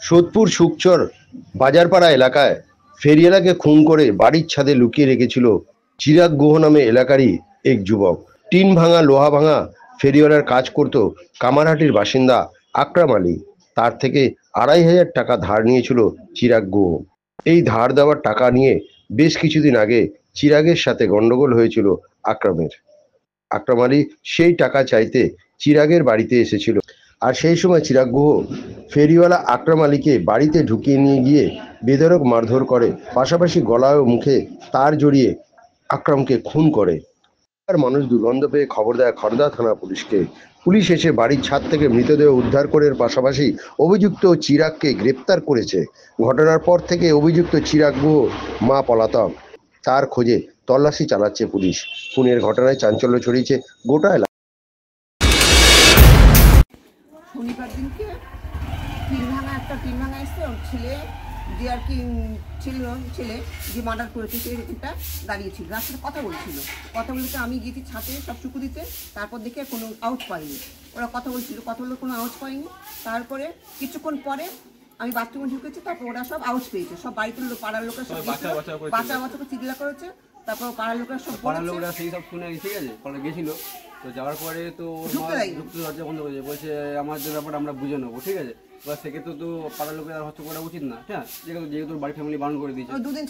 সোদপুর শুকচর বাজারপাড়া এলাকায় ফেরিওয়ালাকে খুন করে বাড়ির ছাদে লুকিয়ে রেখেছিল চিরাগ গুহ নামে এলাকারই এক যুবক। টিন ভাঙা লোহা ভাঙা ফেরিওয়ালার কাজ করত কামারহাটির বাসিন্দা আকরাম আলী। তার থেকে 2,500 টাকা ধার নিয়েছিল চিরাগ গুহ। এই ধার দেওয়ার টাকা নিয়ে বেশ কিছুদিন আগে চিরাগের সাথে গন্ডগোল হয়েছিল আকরামের। আকরাম আলী সেই টাকা চাইতে চিরাগের বাড়িতে এসেছিল, আর সেই সময় চিরাগ গুহ ফেরিওয়ালা আকরাম আলীকে বাড়িতে ঢুকিয়ে নিয়ে গিয়ে বেধড়ক মারধর করে, পাশাপাশি গলায় ও মুখে তার জড়িয়ে আকরামকে খুন করে। আর মানুষ দুর্গন্ধ পেয়ে খবর দেয় খড়দা থানা পুলিশকে। পুলিশ এসে বাড়ির ছাদ থেকে মৃতদেহ উদ্ধার করার পাশাপাশি অভিযুক্ত চিরাগকে গ্রেপ্তার করেছে। ঘটনার পর থেকে অভিযুক্ত চিরাগ গুহ মা পলাতক, তার খোঁজে তল্লাশি চালাচ্ছে পুলিশ। খুনের ঘটনায় চাঞ্চল্য ছড়িয়েছে গোটা এলাকা। শনিবার দিনকে টিন ভাঙা এসছে, ওর ছেলে যে আর কি ছেলে যে মার্ডার করেছে সেটা দাঁড়িয়েছিল, রাস্তায় কথা বলতে আমি গিয়েছি ছাদে সব চুকু দিতে। তারপর দেখে কোনো আওয়াজ পাইনি, ওরা কথা বললো কোনো আওয়াজ পাইনি। তারপরে কিছুক্ষণ পরে আমি বাথরুমে ঢুকেছি, তারপর ওরা সব আওয়াজ পেয়েছে, সব বাড়িতে পাড়ার লোকের সব বাচ্চা চিৎকার করেছে। তারপর পাড়ার লোকেরা সেই সব শুনে ঠিক আছে, পরে গেছিল। তো যাওয়ার পরে তো দরজা বন্ধ করেছে, বলছে আমাদের ব্যাপারটা আমরা বুঝে নেবো, ঠিক আছে। এবার সেক্ষেত্রে তো পাড়ার লোকের আর হচ্ছে করা উচিত না, হ্যাঁ, যেহেতু বাড়ি ফ্যামিলি বারণ করে দিয়েছে, দুদিন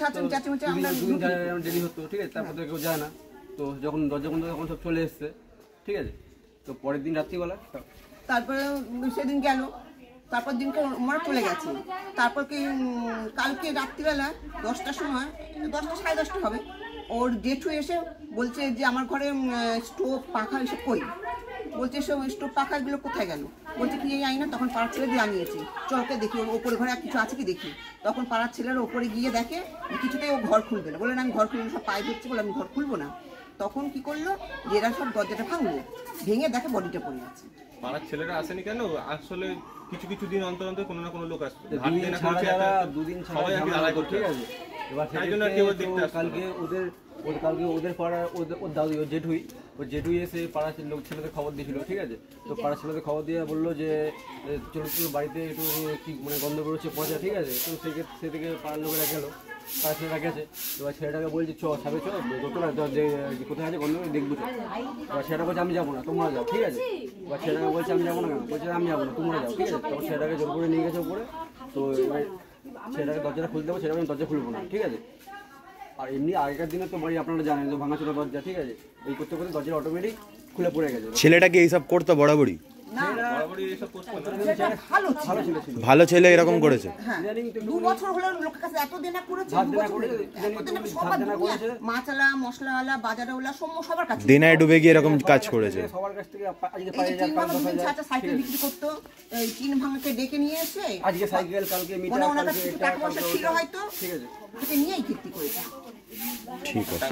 দেরি হতো, ঠিক আছে। তারপর তো কেউ যায় না। তো যখন দরজা বন্ধ তখন সব চলে এসছে, ঠিক আছে। তো পরের দিন রাত্রিবেলা তারপরে সেদিন গেল, তারপর দিনকে ওরা চলে গেছে। তারপর কি কালকে রাত্রিবেলা 10টার সময়, 10টা সাড়ে 10টা হবে, ওর জেঠু এসে বলছে যে আমার ঘরে স্টোভ পাখা এসব কই, বলছে সব স্টোভ পাখাগুলো কোথায় গেল, বলছে কি এই আইনা। তখন পাড়ার ছেলে দিয়ে আনিয়েছি, চলকে দেখি ওর ওপরে ঘরে কিছু আছে কি দেখি। তখন পাড়ার ছেলের ওপরে গিয়ে দেখে কিছুতেই ও ঘর খুলবে না, বলে না আমি ঘর খুলবো, সব পায়ে ধরছে, বলে আমি ঘর খুলবো না। তখন কি করলো যে এরা সব দরজাটা ভাঙলো, ভেঙে দেখে বডিটা পড়ে আছে। পাড়ার ছেলেরা আসেনি কেন, আসলে কিছু দিন অন্তর অন্তর কোনো না কোনো লোক আসবে, দুদিন সবাই ঠিক আছে। এবার কালকে ওদের পাড়ার ওর দাদু ওর জেঠুই এসে পাড়ার লোক ছেলেদের খবর দিয়েছিল, ঠিক আছে। তো পাড়ার ছেলেদের খবর দিয়ে বললো যে চলো বাড়িতে একটু কি মানে গন্ধ বেরোচ্ছে পচা, ঠিক আছে। তো সে থেকে পাড়ার লোকেরা গেল, পাড়ার ছেলেরা গেছে। এবার ছেলেটাকে বলছে সাবে কোথায় আছে গন্ধ দেখবো। এবার ছেলেটা বলছে আমি যাবো না, তোমরা যাও, ঠিক আছে। এবার ছেলেটাকে বলছে আমি যাবো না কেন, বলছে আমি যাবো না, তোমরা যাও, ঠিক আছে। তখন ছেলেটাকে জোর করে নিয়ে গেছে উপরে। তো এবার ছেলেটাকে দরজাটা খুলতে হবে, সেটা আমি দরজা খুলবো না, ঠিক আছে। আর এমনি আগেকার দিনে তো বাড়ি আপনারা জানেন যে ভাঙাচোরা দরজা, ঠিক আছে। এই করতে করতে দরজা অটোমেটিক খুলে পড়ে গেছে। ছেলেটা কি এইসব করতো বরাবরই? ভালো ছেলে এরকম করেছে। 2 বছর হলো লোকের কাছে এত দেনা করেছে, মাছালা মশলাওয়ালা বাজারওয়ালা সবার কাছে দেনায় ডুবে গিয়ে এরকম কাজ করেছে। সবার কাছ থেকে সাইকেল বিক্রি করতো, টিন ভাঙাকে ডেকে নিয়ে এসে আজকে সাইকেল, কালকে মিটার, কালকে টাকা পয়সা ছিল হয়তো, ঠিক আছে, নিয়েই কীর্তি করেছে। ঠিক আছে।